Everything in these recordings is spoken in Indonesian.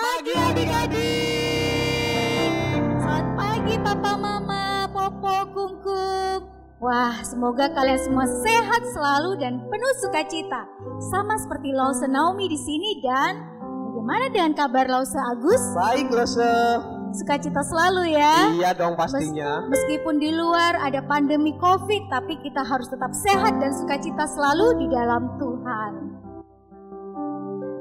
pagi adik-adik. Selamat pagi Papa Mama, Popo, Kungkung. Wah, semoga kalian semua sehat selalu dan penuh sukacita. Sama seperti Lause Naomi di sini. Dan bagaimana dengan kabar Lause Agus? Baik Lause. Sukacita selalu ya. Iya dong pastinya. Meskipun di luar ada pandemi COVID, tapi kita harus tetap sehat dan sukacita selalu di dalam Tuhan.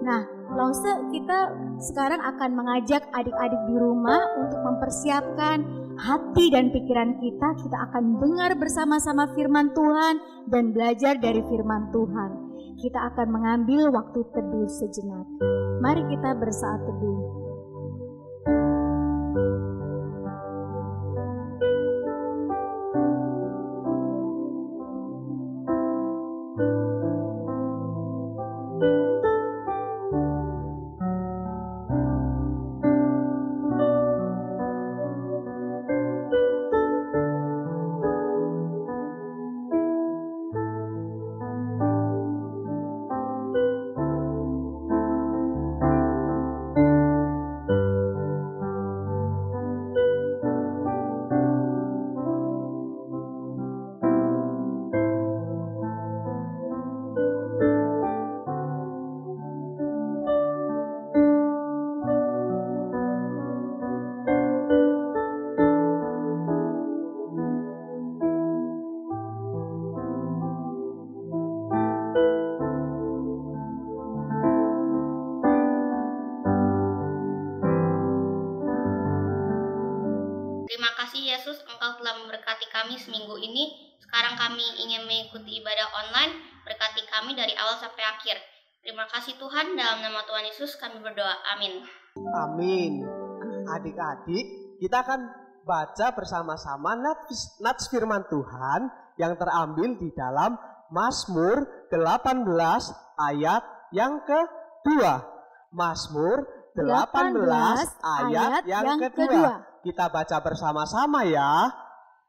Nah, Lause, kita sekarang akan mengajak adik-adik di rumah untuk mempersiapkan hati dan pikiran kita. Kita akan dengar bersama-sama firman Tuhan dan belajar dari firman Tuhan. Kita akan mengambil waktu teduh sejenak. Mari kita bersaat teduh. Terima kasih Yesus, Engkau telah memberkati kami seminggu ini. Sekarang kami ingin mengikuti ibadah online. Berkati kami dari awal sampai akhir. Terima kasih Tuhan, dalam nama Tuhan Yesus kami berdoa. Amin. Amin. Adik-adik, kita akan baca bersama-sama nats firman Tuhan yang terambil di dalam Mazmur 18 ayat yang kedua. Mazmur 18 ayat yang kedua. Kita baca bersama-sama ya.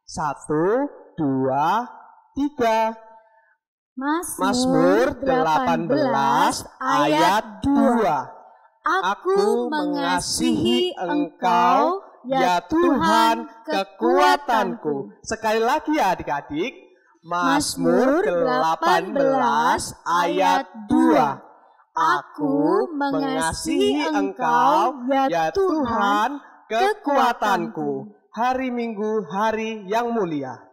1, 2, 3. Mazmur 18 ayat 2. Aku mengasihi Engkau, ya Tuhan, kekuatanku. Sekali lagi ya adik-adik. Mazmur 18 ayat 2. Aku mengasihi Engkau, ya Tuhan, kekuatanku. Hari Minggu, hari yang mulia.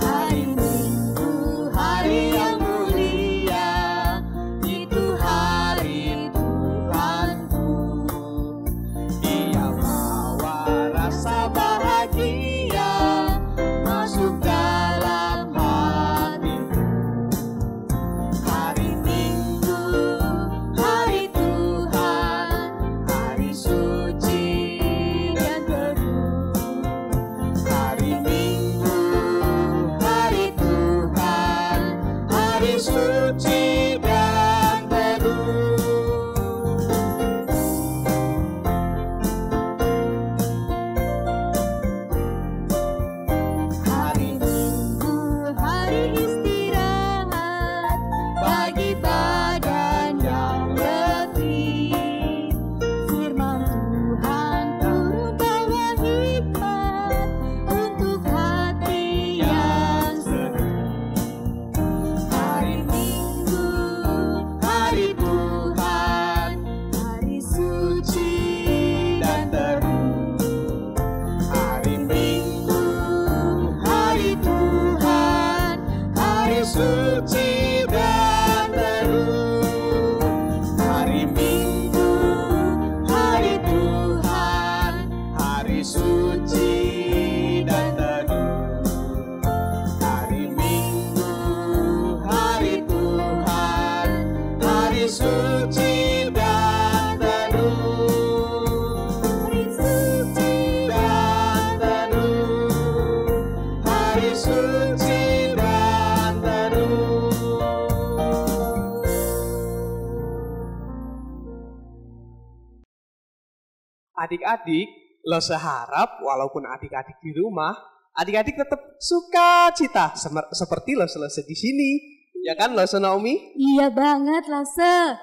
Hari Minggu, hari yang mulia, itu hari Tuhanku. Ia bawa rasa bahagia masuk dalam hatiku. Hari Minggu, hari Tuhan, hari suci dan teduh. Hari Minggu, hari Tuhan, hari suci dan teduh. Hari Minggu, hari istirahat bagi badan yang letih. Firman Tuhan turun bawa hikmat untuk hati yang sedih. Hari Minggu, hari Tuhan, hari suci dan teduh. Hari Minggu, Hari Tuhan, hari suci dan teduh. hari Minggu, Hari Tuhan, hari suci dan teduh. Hari Minggu, hari Tuhan, hari suci dan teduh. hari suci Dan teduh, hari suci dan teduh. Adik-adik, Lose harap walaupun adik-adik di rumah, adik-adik tetap sukacita seperti Lose di sini. Ya kan Lose Naomi? Iya banget Lause.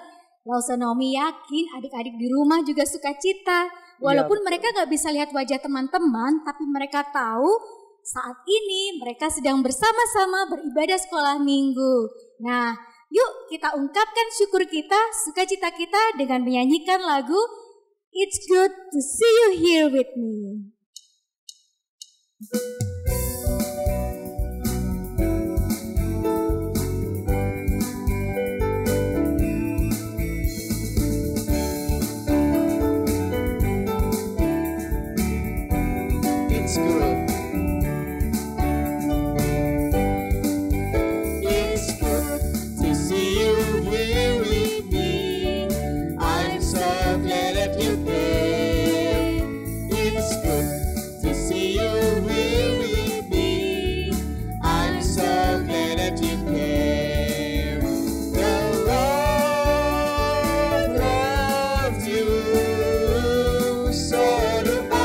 Lause Naomi yakin adik-adik di rumah juga sukacita. Walaupun mereka gak bisa lihat wajah teman-teman, tapi mereka tahu saat ini mereka sedang bersama-sama beribadah sekolah minggu. Nah, yuk kita ungkapkan syukur kita, sukacita kita dengan menyanyikan lagu It's Good to See You Here With Me. It's good. It's good to see you here with me. I'm so glad that you came. It's good to see you here with me. I'm so glad that you came. The Lord loves you, so do I.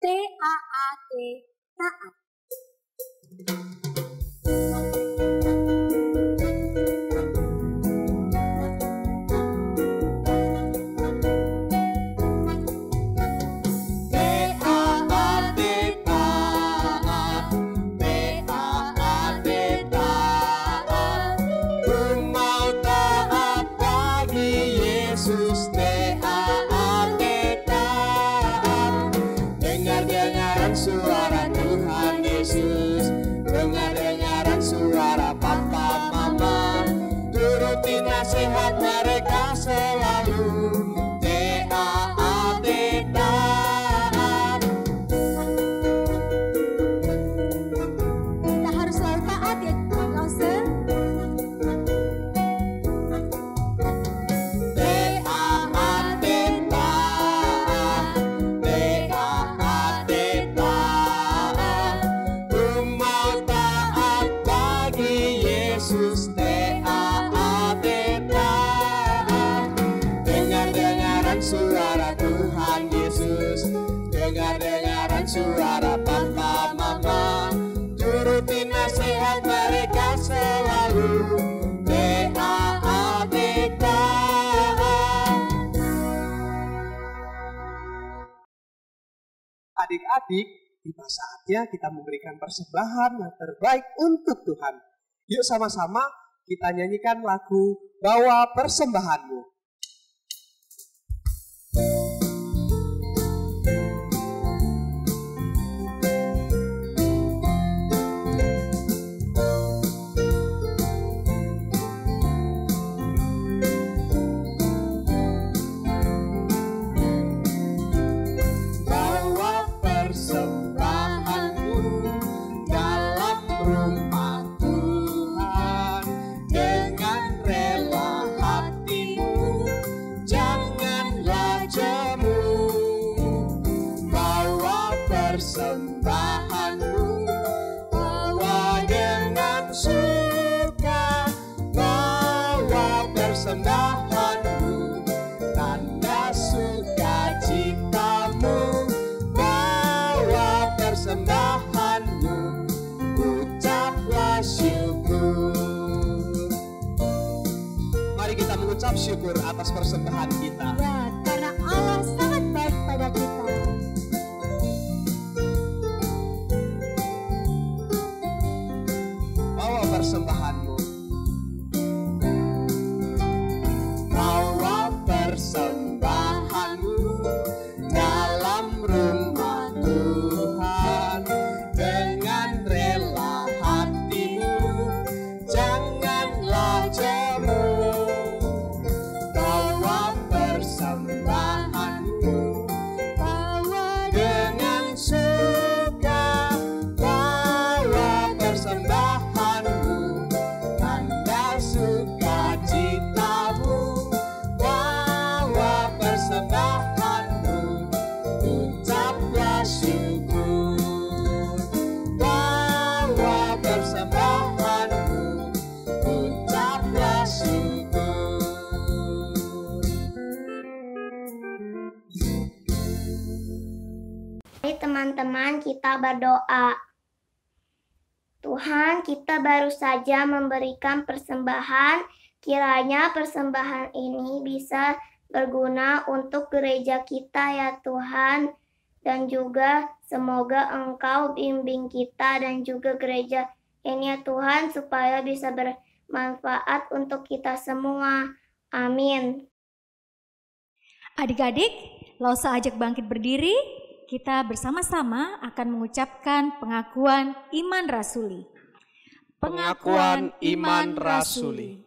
T-A-A-T, taat. Suara Tuhan Yesus, dengar-dengaran suara papa mama, turuti nasihat mereka selalu. T-A-A-T, taat. Kita harus selalu taat ya, Lause. T-A-A-T, taat. T-A-A-T, taat. Ku mau taat bagi Yesus. T-A-A-T, taat. Dengar-dengaran suara Tuhan Yesus, dengar-dengaran suara papa mama, turuti nasihat mereka selalu. T-A-A-T, taat. Adik-adik, tiba saatnya kita memberikan persembahan yang terbaik untuk Tuhan. Yuk sama-sama kita nyanyikan lagu Bawa Persembahanmu. Bawa persembahanmu dalam rumah Tuhan dengan rela hatimu. mengucap syukur atas persembahan kita. Ya, karena Allah sangat baik pada kita. Bawa persembahanmu. Bawa persembahanmu dalam rumah Tuhan dengan rela hatimu, janganlah jemu. Bawa persembahanmu, bawa dengan suka, bawa persembahanmu, tanda sukacitamu, bawa persembahanmu, ucaplah syukur. Bawa persembahanmu, ucaplah syukur. Mari teman-teman kita berdoa. Tuhan, kita baru saja memberikan persembahan. Kiranya persembahan ini bisa berguna untuk gereja kita ya Tuhan. Dan juga semoga Engkau bimbing kita dan juga gereja ini ya Tuhan, supaya bisa bermanfaat untuk kita semua. Amin. Adik-adik, Lausa ajak bangkit berdiri. Kita bersama-sama akan mengucapkan pengakuan iman rasuli. Pengakuan iman rasuli.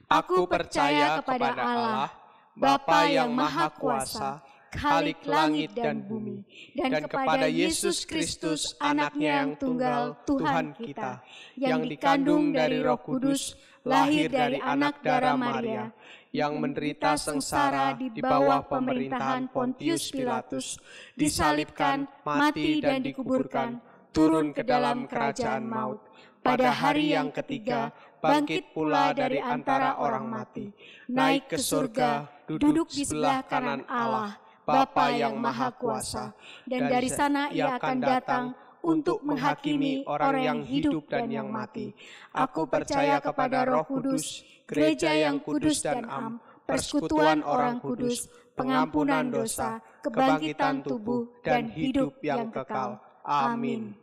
Aku percaya kepada Allah, Bapa yang Maha Kuasa, Khalik langit dan bumi, dan kepada Yesus Kristus, Anak-Nya yang tunggal, Tuhan kita, yang dikandung dari Roh Kudus, lahir dari anak darah Maria, yang menderita sengsara di bawah pemerintahan Pontius Pilatus, disalibkan, mati dan dikuburkan, turun ke dalam kerajaan maut. Pada hari yang ketiga, bangkit pula dari antara orang mati, naik ke surga, duduk di sebelah kanan Allah, Bapa yang Maha Kuasa, dan dari sana Ia akan datang untuk menghakimi orang yang hidup dan yang mati. Aku percaya kepada Roh Kudus, gereja yang kudus dan am, persekutuan orang kudus, pengampunan dosa, kebangkitan tubuh, dan hidup yang kekal. Amin.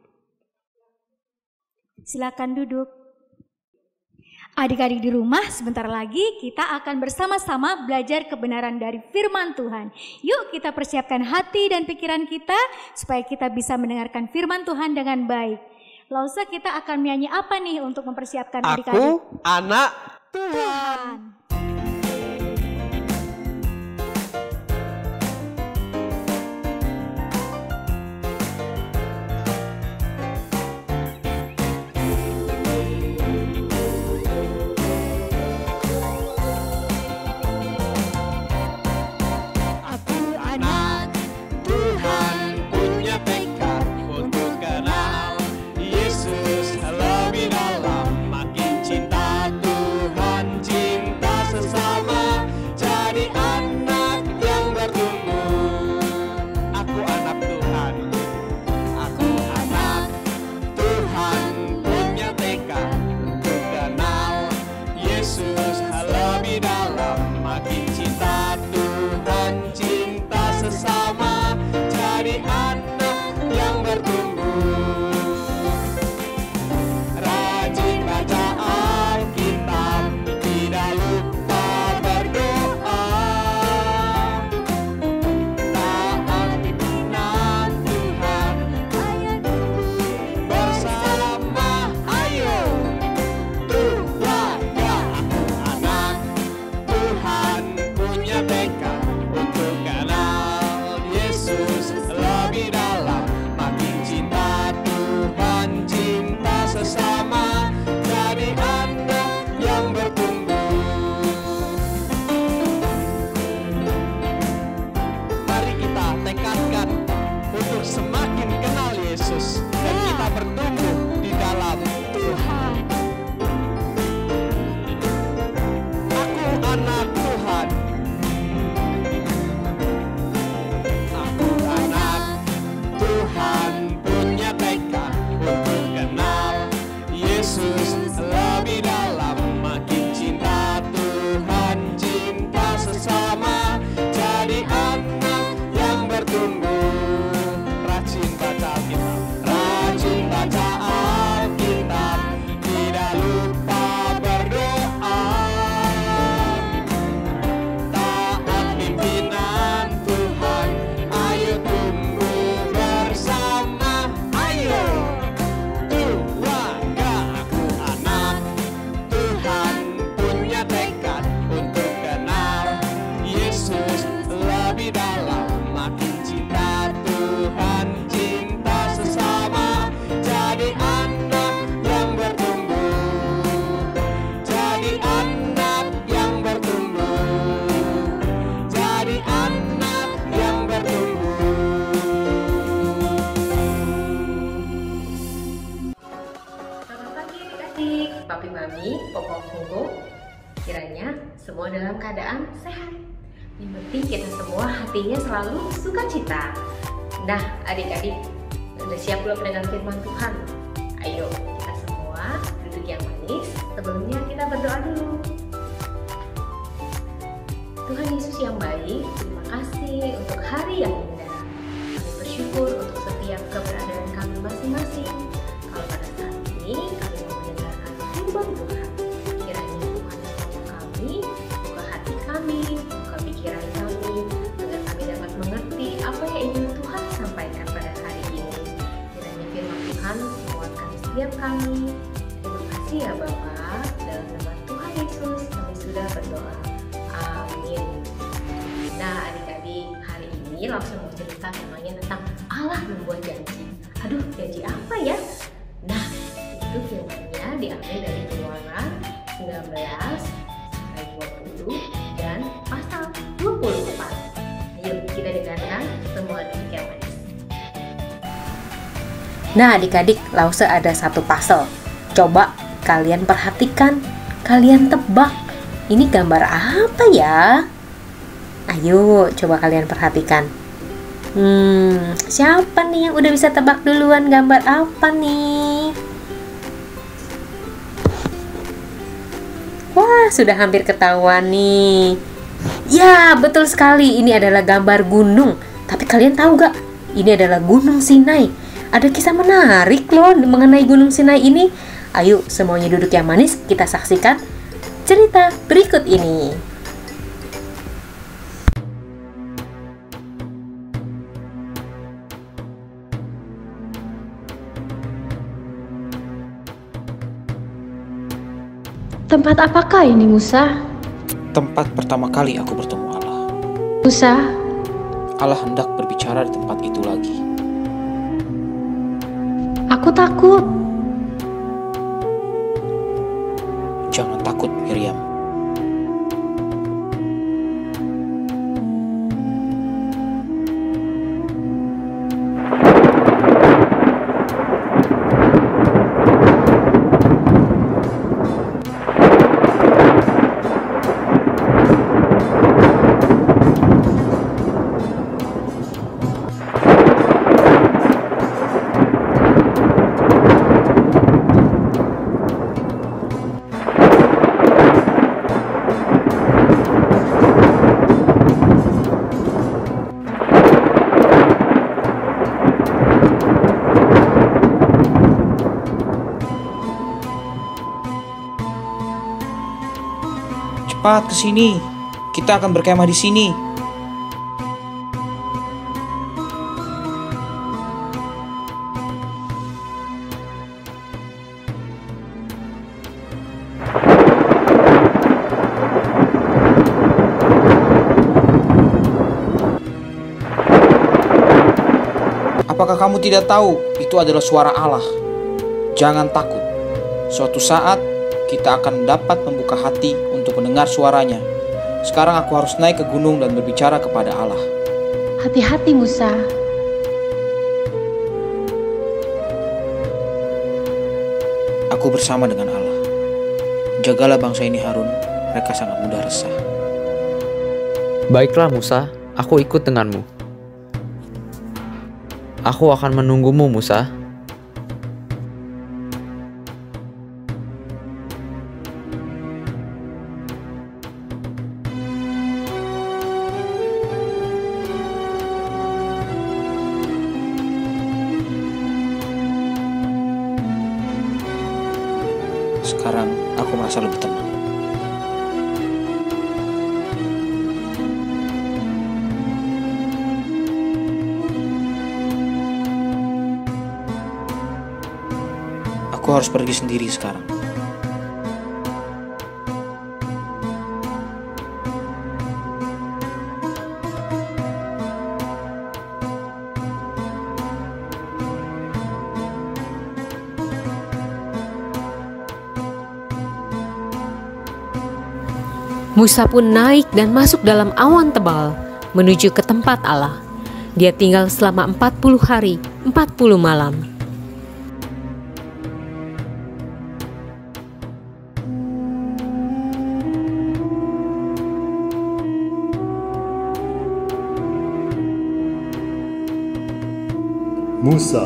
Silakan duduk. Adik-adik di rumah, sebentar lagi kita akan bersama-sama belajar kebenaran dari firman Tuhan. Yuk kita persiapkan hati dan pikiran kita supaya kita bisa mendengarkan firman Tuhan dengan baik. Lausa, kita akan menyanyi apa nih untuk mempersiapkan adik-adik? Aku anak Tuhan. Yesus lebih dalam, makin cinta Tuhan, cinta adik, papi mami, papa punggung, kiranya semua dalam keadaan sehat. Yang penting kita semua hatinya selalu sukacita. Nah, adik-adik, udah siap belum mendengar firman Tuhan? Ayo, kita semua duduk yang manis. Sebelumnya kita berdoa dulu. Tuhan Yesus yang baik, terima kasih untuk hari yang indah. Kami bersyukur untuk setiap keberadaan kami masing-masing. Kalau pada saat ini kami mau mendengarkan firman Tuhan, kiranya Tuhan menolong kami, buka hati kami, buka pikiran kami, agar kami dapat mengerti apa yang ingin Tuhan sampaikan pada hari ini. Kiranya firman Tuhan menguatkan setiap kami. Terima kasih ya Bapak, dalam nama Tuhan Yesus kami sudah berdoa. Amin. Nah adik-adik, hari ini langsung mau cerita temanya tentang Allah membuat janji. Aduh, janji apa ya? Nah, itu firmannya diambil dari Keluaran 19 sampai 20 dan pasal 24. Ayo kita dengarkan semua adik yang manis. Nah adik-adik, Lause ada satu pasal. Coba kalian perhatikan, kalian tebak. Ini gambar apa ya? Ayo coba kalian perhatikan. Siapa nih yang udah bisa tebak duluan gambar apa nih? Wah, sudah hampir ketahuan nih. Ya, betul sekali. Ini adalah gambar gunung. Tapi kalian tahu gak? Ini adalah Gunung Sinai. Ada kisah menarik loh mengenai Gunung Sinai ini. Ayo semuanya duduk yang manis, kita saksikan cerita berikut ini. Tempat apakah ini, Musa? Tempat pertama kali aku bertemu Allah. Musa, Allah hendak berbicara di tempat itu lagi. aku takut. Jangan takut, Miriam. Cepat ke sini. Kita akan berkemah di sini. Apakah kamu tidak tahu itu adalah suara Allah? Jangan takut. Suatu saat kita akan dapat membuka hati untuk mendengar suaranya. Sekarang aku harus naik ke gunung dan berbicara kepada Allah. Hati-hati, Musa. Aku bersama dengan Allah. Jagalah bangsa ini, Harun. Mereka sangat mudah resah. Baiklah Musa, aku ikut denganmu. Aku akan menunggumu, Musa. Sekarang aku merasa lebih tenang. Aku harus pergi sendiri sekarang. Musa pun naik dan masuk dalam awan tebal menuju ke tempat Allah. Dia tinggal selama 40 hari, 40 malam. Musa,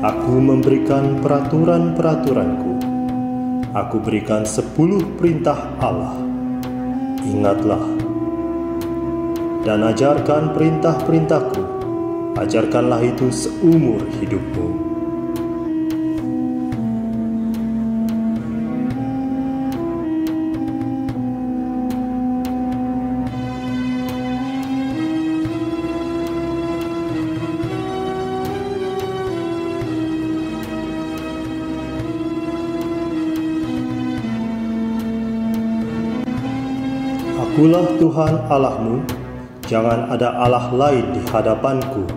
aku memberikan peraturan-peraturanku. Aku berikan 10 perintah Allah. Ingatlah dan ajarkan perintah-perintahku. Ajarkanlah itu seumur hidupmu. Akulah Tuhan Allahmu, jangan ada Allah lain di hadapanku.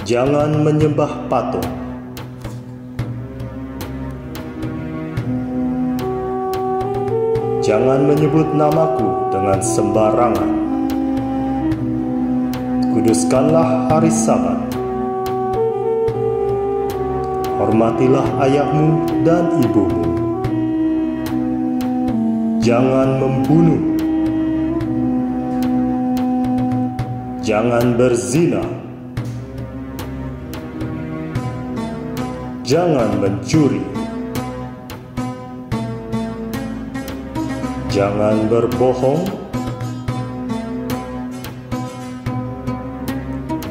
Jangan menyembah patung. Jangan menyebut namaku dengan sembarangan. Kuduskanlah hari Sabat. Hormatilah ayahmu dan ibumu. Jangan membunuh. Jangan berzina. Jangan mencuri. Jangan berbohong.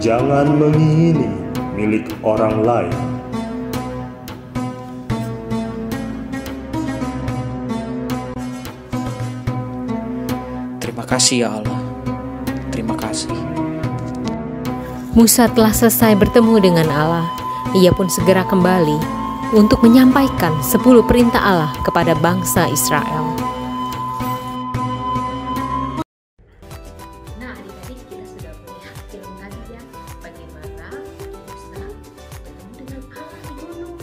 Jangan mengingini milik orang lain. Terima kasih ya Allah. Terima kasih. Musa telah selesai bertemu dengan Allah. Ia pun segera kembali untuk menyampaikan 10 perintah Allah kepada bangsa Israel. Nah, adik-adik, kita sudah melihat film tadi ya, bagaimana Musa bertemu dengan Allah di gunung.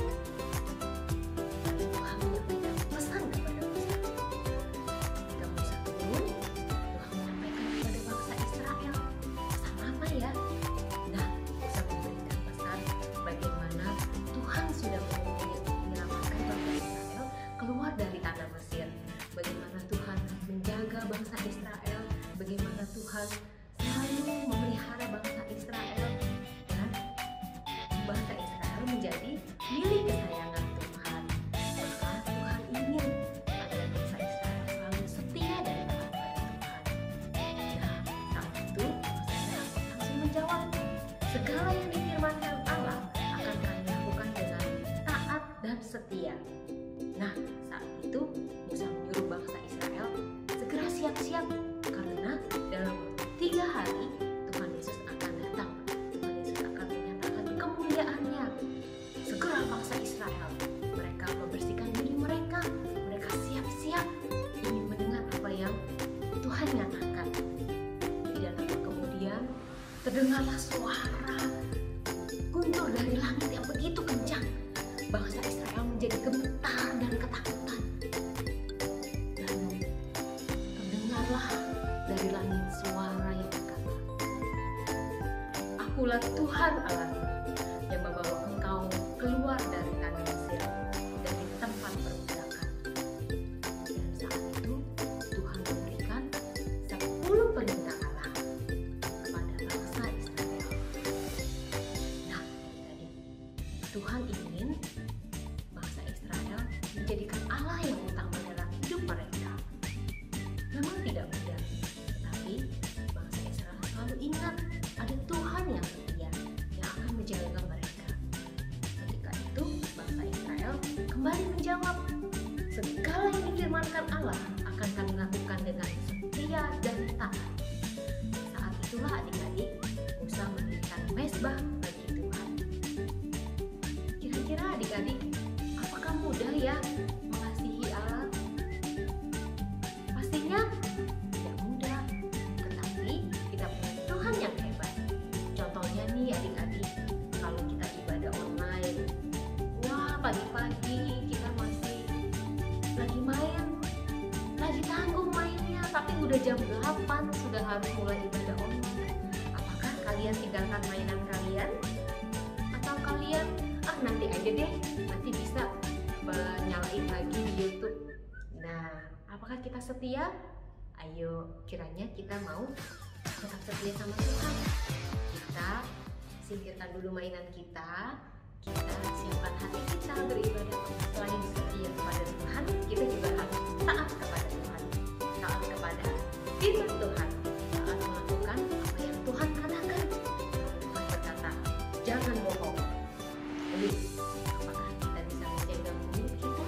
Lalu Tuhan menyampaikan pesan kepada Musa. Ketika Musa turun, Tuhan menyampaikan kepada bangsa Israel pesan apa ya? Nah, Musa memberikan pesan bagaimana Tuhan sudah menyelamatkan bangsa Israel keluar dari tanah Mesir. Bagaimana Tuhan menjaga bangsa Israel, bagaimana Tuhan selalu memelihara bangsa Israel, dan bangsa Israel menjadi milik kesayangan Tuhan. Maka Tuhan ingin agar bangsa Israel selalu setia dan taat pada Tuhan. Nah, saat itu bangsa Israel langsung menjawab, segala yang difirmankan Allah akan kami lakukan dengan taat dan setia. Nah, saat itu Musa menyuruh bangsa Israel segera siap-siap, karena dalam 3 hari Tuhan Yesus akan datang. Tuhan Yesus akan menyatakan kemuliaannya. Segera bangsa Israel, mereka membersihkan diri mereka. Mereka siap-siap ingin mendengar apa yang Tuhan nyatakan. Tidak lama kemudian terdengarlah suara guntur dari langit yang begitu kencang. Bangsa Israel menjadi gemetar dan ketakutan. Lalu terdengarlah dari langit suara yang berkata, Akulah Tuhan Allahmu yang membawa engkau keluar dari tanah Mesir, dari tempat perbudakan. Dan saat itu Tuhan memberikan 10 perintah Allah kepada bangsa Israel. Nah, adik-adik, Tuhan ingin bangsa Israel menjadikan Allah yang utama dalam hidup mereka. Memang tidak mudah, tetapi bangsa Israel selalu ingat ada Tuhan yang setia yang akan menjaga mereka. Ketika itu bangsa Israel kembali menjawab, segala yang difirmankan Allah akan kami lakukan dengan setia dan taat. Saat itulah adik-adik Musa mendirikan mezbah bagi Tuhan. Kira-kira adik-adik, apakah mudah ya mengasihi Allah? Pastinya tidak mudah, tetapi kita punya Tuhan yang hebat. Contohnya nih adik-adik, kalau kita ibadah online, wah pagi-pagi kita masih lagi main, lagi tanggung mainnya, tapi udah jam 8 sudah harus mulai ibadah online. Apakah kalian tinggalkan mainan kalian? Atau kalian nanti aja deh, nanti bisa nyalain lagi di YouTube. Nah, apakah kita setia? Ayo, kiranya kita mau tetap setia sama Tuhan. Kita singkirkan dulu mainan kita siapkan hati kita beribadah. Selain setia kepada Tuhan, kita juga harus taat kepada Tuhan, taat kepada firman Tuhan, taat melakukan apa yang Tuhan katakan. Tuhan berkata, jangan bohong. Jadi, apakah kita bisa menjaga mulut kita,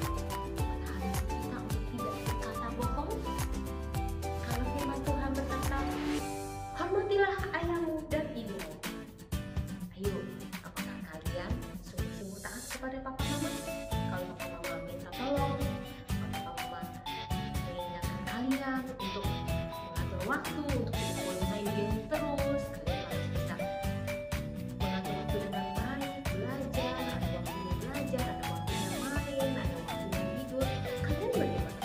menahan kita untuk tidak berkata bohong? Kalau firman Tuhan berkata, hormatilah ayahmu dan ibumu. Ayo, apakah kalian sungguh-sungguh taat kepada papa mama? Kalau papa mama minta tolong, papa mama mengingatkan kalian untuk mengatur waktu, untuk tidak boleh main game terus, kalian harus bisa mengatur waktu dengan baik, belajar, ada waktunya belajar, ada waktunya main, ada waktunya tidur. Kalian bagaimana?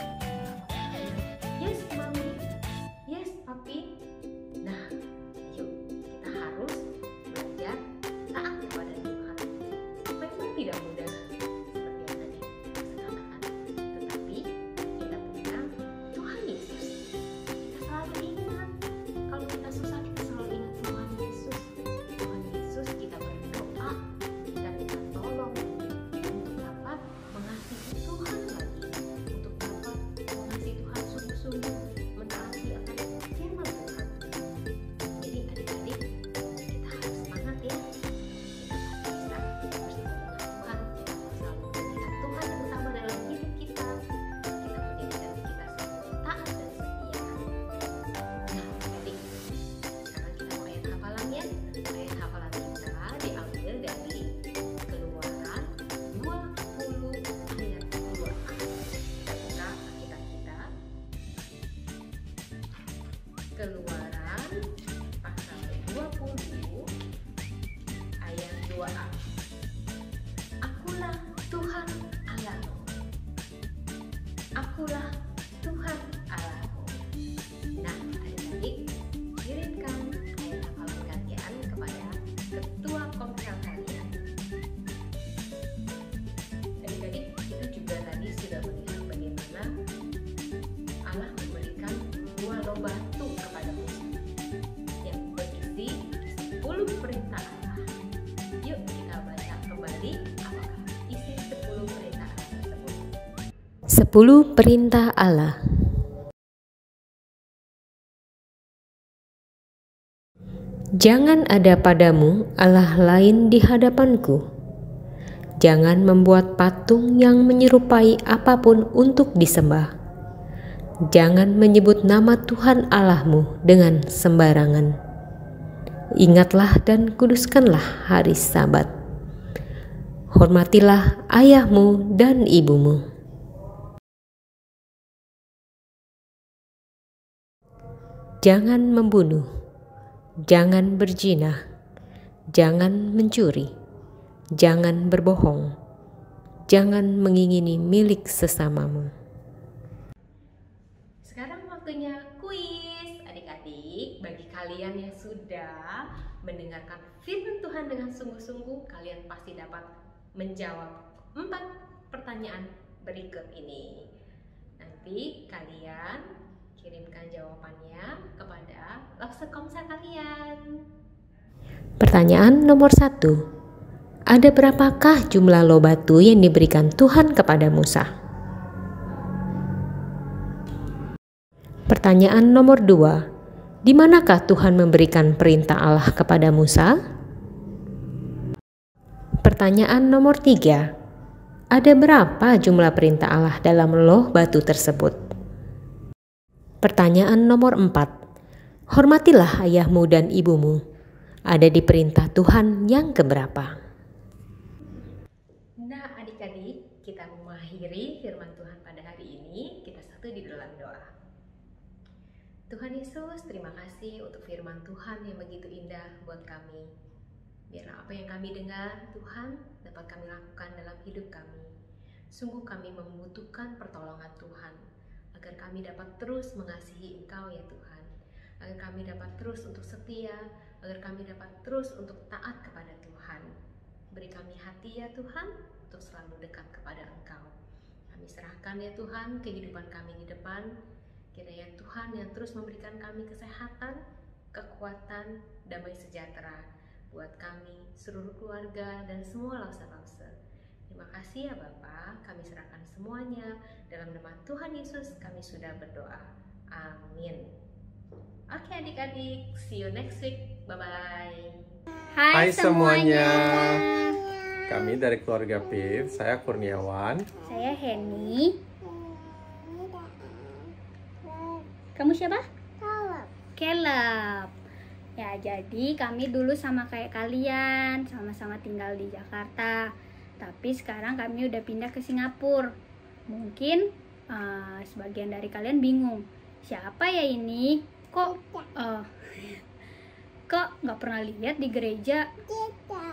Apakah kalian, yes mami, yes papi? Nah, yuk kita harus belajar taat kepada Tuhan. Memang tidak mudah seperti yang tadi saya katakan, tetapi kita punya Tuhan Yesus. Kita selalu ingat, kalau kita susah kita selalu ingat Tuhan Yesus. Tuhan Yesus, kita berdoa, kita minta tolong untuk dapat mengasihi Tuhan lagi, untuk dapat mengasihi Tuhan sungguh-sungguh, mentaati akan firman Tuhan. Jadi adik-adik, kita harus semangat ya. Kita pasti bisa bersama dengan Tuhan. Kita harus selalu menjadikan Tuhan yang utama dalam hidup kita. Kita menjadikan kita selalu taat dan setia. Nah, adik, sekarang kita mau ayat hafalannya. Ayat hafalan kita diambil dari Keluaran 20 ayat 2. Kita buka Alkitab kita. Keluaran pasal 20 ayat 2a. Akulah Tuhan Allahmu. Akulah Tuhan Allahmu. Nah, adik-adik, kirimkan ayat hafalan kalian kepada ketua komsel kalian. Adik-adik, kita juga tadi sudah melihat bagaimana Allah memberikan 2 loh batu kepada Musa yang berisi 10 perintah Allah. Yuk kita baca kembali apakah isi 10 perintah Allah tersebut. 10 perintah Allah. Jangan ada padamu Allah lain di hadapanku. Jangan membuat patung yang menyerupai apapun untuk disembah. Jangan menyebut nama Tuhan Allahmu dengan sembarangan. Ingatlah dan kuduskanlah hari Sabat. Hormatilah ayahmu dan ibumu. Jangan membunuh. Jangan berzina. Jangan mencuri. Jangan berbohong. Jangan mengingini milik sesamamu. Sekarang waktunya kuis. Adik-adik, bagi kalian yang sudah mendengarkan firman Tuhan dengan sungguh-sungguh, kalian pasti dapat menjawab 4 pertanyaan berikut ini. Nanti kalian kirimkan jawabannya kepada Lapse Komsel kalian. Pertanyaan nomor 1. Ada berapakah jumlah loh batu yang diberikan Tuhan kepada Musa? Pertanyaan nomor 2. Di manakah Tuhan memberikan perintah Allah kepada Musa? Pertanyaan nomor 3. Ada berapa jumlah perintah Allah dalam loh batu tersebut? Pertanyaan nomor 4. Hormatilah ayahmu dan ibumu. Ada di perintah Tuhan yang keberapa? Nah, adik-adik, kita mengakhiri firman Tuhan pada hari ini. Kita satu di dalam doa. Tuhan Yesus, terima kasih untuk firman Tuhan yang begitu indah buat kami. Biarlah apa yang kami dengar, Tuhan, dapat kami lakukan dalam hidup kami. Sungguh kami membutuhkan pertolongan Tuhan, agar kami dapat terus mengasihi Engkau ya Tuhan, agar kami dapat terus untuk setia, agar kami dapat terus untuk taat kepada Tuhan. Beri kami hati ya Tuhan, untuk selalu dekat kepada Engkau. Kami serahkan ya Tuhan kehidupan kami di depan, Kiranya Tuhan yang terus memberikan kami kesehatan, kekuatan, damai sejahtera buat kami, seluruh keluarga, dan semua lause-lause. Terima kasih ya Bapa, kami serahkan semuanya. Dalam nama Tuhan Yesus kami sudah berdoa. Amin. Oke adik-adik, see you next week. Bye-bye. Hai semuanya. Kami dari keluarga Pip, saya Kurniawan. Saya Henny. Kamu siapa? Caleb. Ya, jadi kami dulu sama kayak kalian, sama-sama tinggal di Jakarta. Tapi sekarang kami udah pindah ke Singapura. Mungkin sebagian dari kalian bingung, siapa ya ini? Kok nggak pernah lihat di gereja?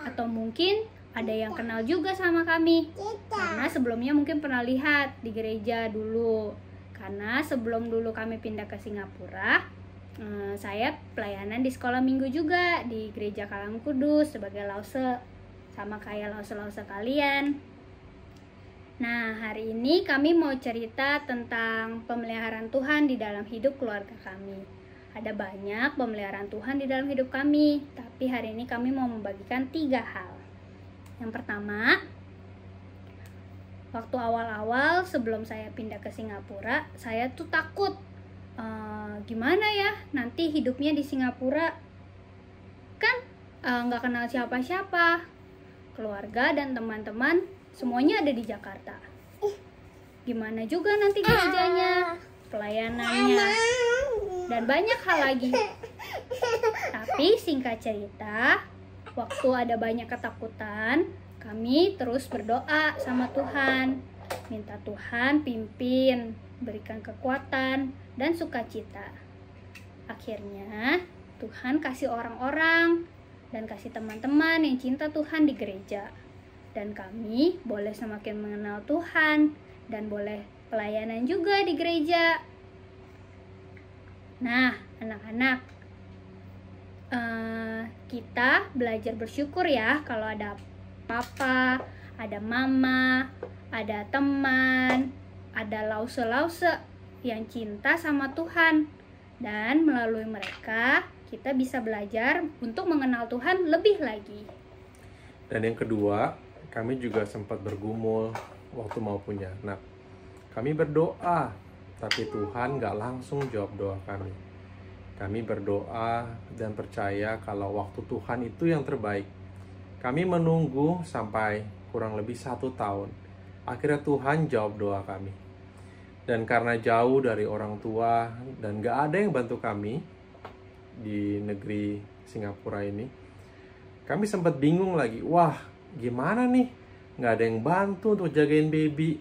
Atau mungkin ada yang kenal juga sama kami, karena sebelumnya mungkin pernah lihat di gereja dulu. Karena sebelum dulu kami pindah ke Singapura, saya pelayanan di sekolah minggu juga di gereja Kalang Kudus sebagai lause, sama kayak lause-lause kalian. Nah, hari ini kami mau cerita tentang pemeliharaan Tuhan di dalam hidup keluarga kami. Ada banyak pemeliharaan Tuhan di dalam hidup kami, tapi hari ini kami mau membagikan 3 hal. Yang pertama, waktu awal-awal sebelum saya pindah ke Singapura, saya tuh takut gimana ya nanti hidupnya di Singapura, kan nggak kenal siapa-siapa, keluarga dan teman-teman semuanya ada di Jakarta. Gimana juga nanti gerejanya, pelayanannya, dan banyak hal lagi. Tapi singkat cerita, waktu ada banyak ketakutan, kami terus berdoa sama Tuhan, minta Tuhan pimpin, berikan kekuatan dan sukacita. Akhirnya Tuhan kasih orang-orang dan kasih teman-teman yang cinta Tuhan di gereja, dan kami boleh semakin mengenal Tuhan dan boleh pelayanan juga di gereja. Nah, anak-anak, kita belajar bersyukur ya kalau ada papa, ada mama, ada teman, ada lause-lause yang cinta sama Tuhan. Dan melalui mereka, kita bisa belajar untuk mengenal Tuhan lebih lagi. Dan yang kedua, kami juga sempat bergumul waktu mau punya anak. Kami berdoa, tapi Tuhan gak langsung jawab doa kami. Kami berdoa dan percaya kalau waktu Tuhan itu yang terbaik. Kami menunggu sampai kurang lebih 1 tahun. Akhirnya Tuhan jawab doa kami. Dan karena jauh dari orang tua dan gak ada yang bantu kami di negeri Singapura ini, kami sempat bingung lagi. Wah, gimana nih? Gak ada yang bantu untuk jagain baby.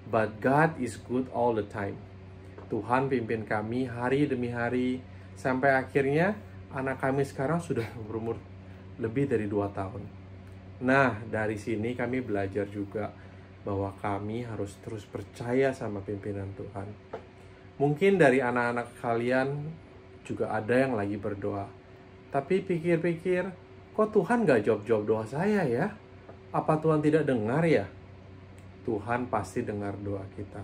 But God is good all the time. Tuhan pimpin kami hari demi hari, sampai akhirnya anak kami sekarang sudah berumur lebih dari 2 tahun. Nah, dari sini kami belajar juga bahwa kami harus terus percaya sama pimpinan Tuhan. Mungkin dari anak-anak kalian juga ada yang lagi berdoa, tapi pikir-pikir, kok Tuhan gak jawab-jawab doa saya ya? Apa Tuhan tidak dengar ya? Tuhan pasti dengar doa kita.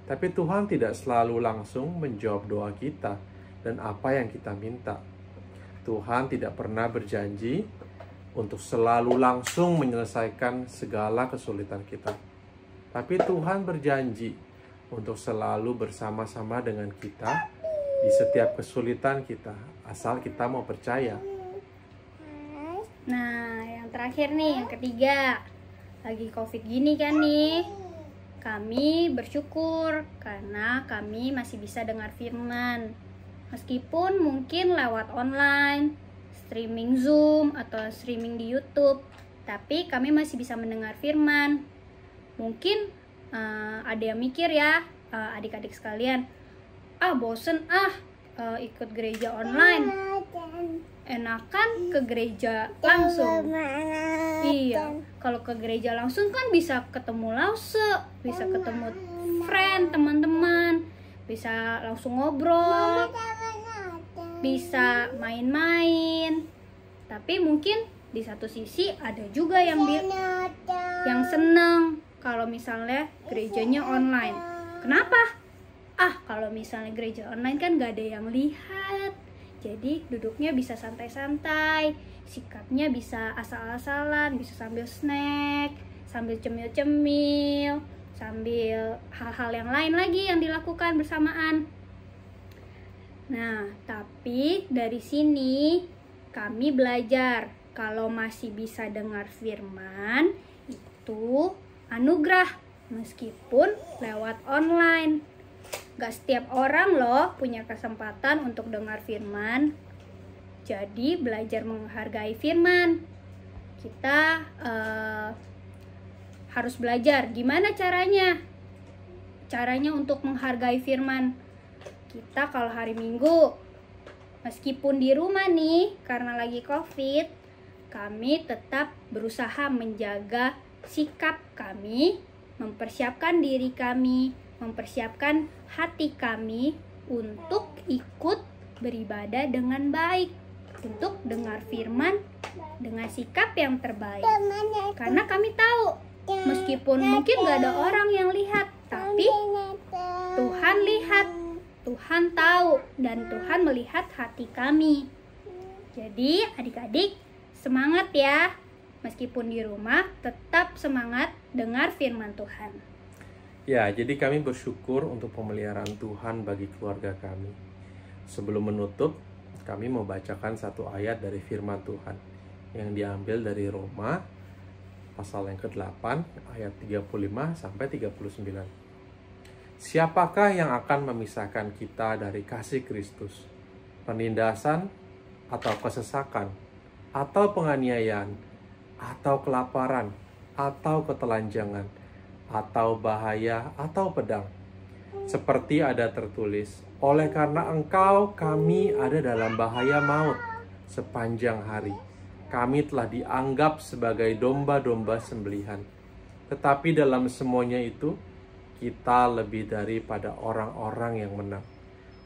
Tapi Tuhan tidak selalu langsung menjawab doa kita dan apa yang kita minta. Tuhan tidak pernah berjanji untuk selalu langsung menyelesaikan segala kesulitan kita. Tapi Tuhan berjanji untuk selalu bersama-sama dengan kita di setiap kesulitan kita, asal kita mau percaya. Nah, yang terakhir nih, yang ketiga. Lagi COVID gini kan nih, kami bersyukur karena kami masih bisa dengar firman. Meskipun mungkin lewat online, streaming Zoom, atau streaming di YouTube, tapi kami masih bisa mendengar firman. Mungkin ada yang mikir ya, adik-adik sekalian, bosen ikut gereja online, enakan ke gereja langsung. Iya, kalau ke gereja langsung kan bisa ketemu lause, bisa ketemu friend, teman-teman, bisa langsung ngobrol, bisa main-main. Tapi mungkin di satu sisi ada juga yang seneng kalau misalnya gerejanya online. Kenapa? kalau misalnya gereja online kan gak ada yang lihat, jadi duduknya bisa santai-santai, sikapnya bisa asal-asalan, bisa sambil snack, sambil cemil-cemil, sambil hal-hal yang lain lagi yang dilakukan bersamaan. Nah, tapi dari sini kami belajar kalau masih bisa dengar firman itu anugerah meskipun lewat online. Gak setiap orang loh punya kesempatan untuk dengar firman. Jadi belajar menghargai firman. Kita harus belajar gimana caranya. Caranya untuk menghargai firman. Kita kalau hari Minggu, meskipun di rumah nih karena lagi COVID, kami tetap berusaha menjaga sikap kami, mempersiapkan diri kami, mempersiapkan hati kami untuk ikut beribadah dengan baik, untuk dengar firman dengan sikap yang terbaik. Karena kami tahu, meskipun mungkin gak ada orang yang lihat, tapi Tuhan lihat, Tuhan tahu, dan Tuhan melihat hati kami. Jadi adik-adik semangat ya, meskipun di rumah tetap semangat dengar firman Tuhan. Ya, jadi kami bersyukur untuk pemeliharaan Tuhan bagi keluarga kami. Sebelum menutup, kami membacakan satu ayat dari firman Tuhan yang diambil dari Roma pasal yang ke-8 ayat 35 sampai 39. Siapakah yang akan memisahkan kita dari kasih Kristus? Penindasan atau kesesakan atau penganiayaan atau kelaparan atau ketelanjangan atau bahaya, atau pedang. Seperti ada tertulis, oleh karena engkau kami ada dalam bahaya maut sepanjang hari. Kami telah dianggap sebagai domba-domba sembelihan. Tetapi dalam semuanya itu, kita lebih daripada orang-orang yang menang.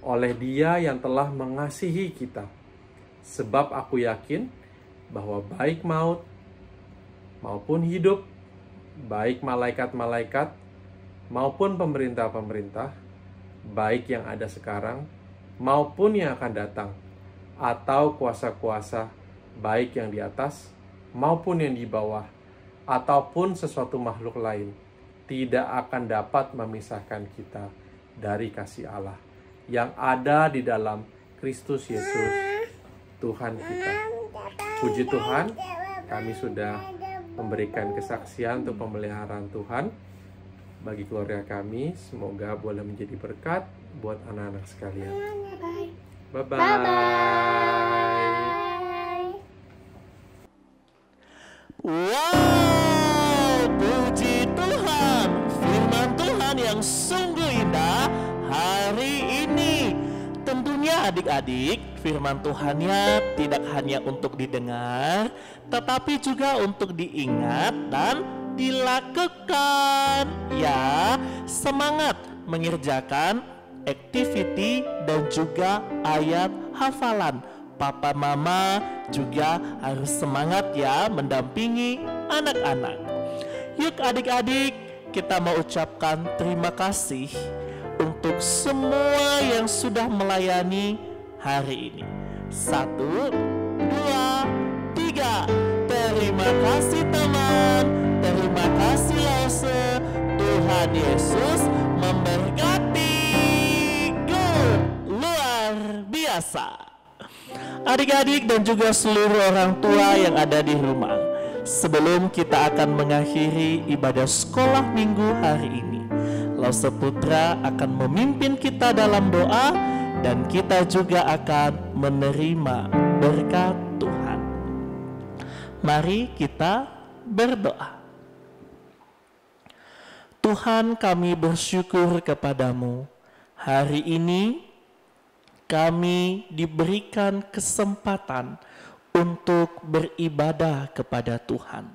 Oleh Dia yang telah mengasihi kita. Sebab aku yakin bahwa baik maut maupun hidup, baik malaikat-malaikat maupun pemerintah-pemerintah, baik yang ada sekarang maupun yang akan datang, atau kuasa-kuasa, baik yang di atas maupun yang di bawah, ataupun sesuatu makhluk lain, tidak akan dapat memisahkan kita dari kasih Allah yang ada di dalam Kristus Yesus, Tuhan kita. Puji Tuhan, kami sudah memberikan kesaksian untuk pemeliharaan Tuhan bagi keluarga kami. Semoga boleh menjadi berkat buat anak-anak sekalian. Bye-bye. Wow, puji Tuhan, firman Tuhan yang sungguh indah hari ini. Tentunya adik-adik, firman Tuhannya tidak hanya untuk didengar, tetapi juga untuk diingat dan dilakukan. Ya, semangat mengerjakan activity dan juga ayat hafalan. Papa mama juga harus semangat ya mendampingi anak-anak. Yuk adik-adik, kita mau ucapkan terima kasih untuk semua yang sudah melayani hari ini. 1, 2, 3. Terima kasih teman, terima kasih Lause. Tuhan Yesus memberkati. Good, luar biasa. Adik-adik dan juga seluruh orang tua yang ada di rumah, sebelum kita akan mengakhiri ibadah sekolah minggu hari ini, Lause Putra akan memimpin kita dalam doa dan kita juga akan menerima berkat Tuhan. Mari kita berdoa. Tuhan, kami bersyukur kepadamu. Hari ini kami diberikan kesempatan untuk beribadah kepada Tuhan.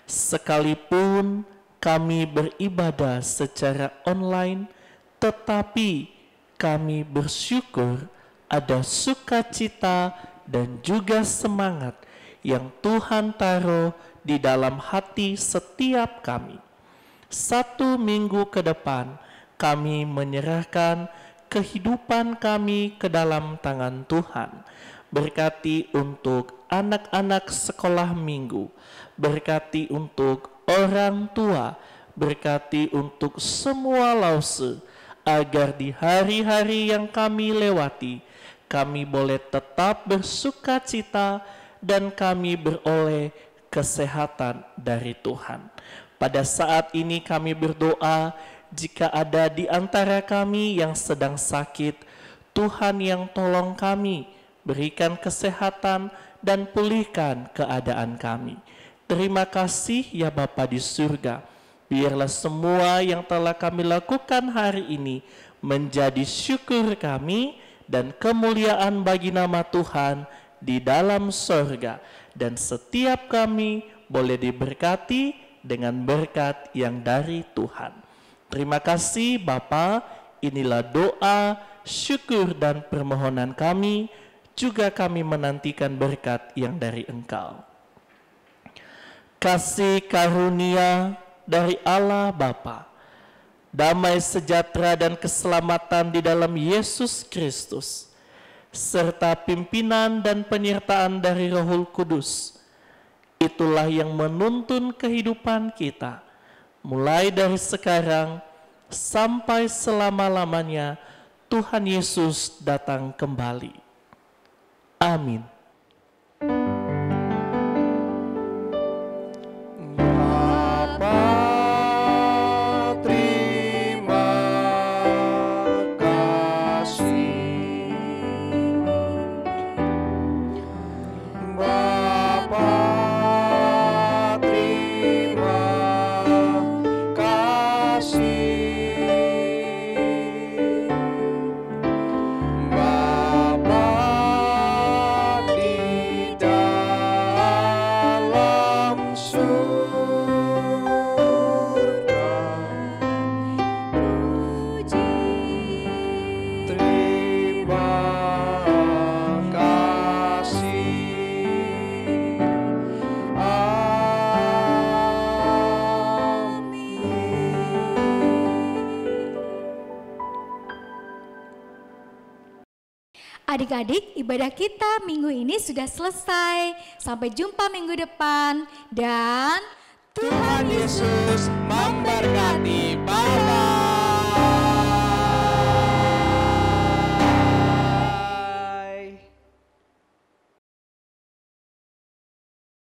Sekalipun kami beribadah secara online, tetapi kami bersyukur ada sukacita dan juga semangat yang Tuhan taruh di dalam hati setiap kami. 1 minggu ke depan kami menyerahkan kehidupan kami ke dalam tangan Tuhan. Berkati untuk anak-anak sekolah minggu, berkati untuk orang tua, berkati untuk semua lause, agar di hari-hari yang kami lewati, kami boleh tetap bersuka cita dan kami beroleh kesehatan dari Tuhan. Pada saat ini kami berdoa, jika ada di antara kami yang sedang sakit, Tuhan yang tolong kami, berikan kesehatan dan pulihkan keadaan kami. Terima kasih ya Bapa di surga. Biarlah semua yang telah kami lakukan hari ini menjadi syukur kami dan kemuliaan bagi nama Tuhan di dalam sorga. Dan setiap kami boleh diberkati dengan berkat yang dari Tuhan. Terima kasih Bapa, inilah doa, syukur dan permohonan kami. Juga kami menantikan berkat yang dari Engkau. Kasih karunia dari Allah Bapa, damai sejahtera dan keselamatan di dalam Yesus Kristus, serta pimpinan dan penyertaan dari Roh Kudus, itulah yang menuntun kehidupan kita, mulai dari sekarang sampai selama-lamanya Tuhan Yesus datang kembali. Amin. Adik-adik, ibadah kita minggu ini sudah selesai. Sampai jumpa minggu depan dan Tuhan Yesus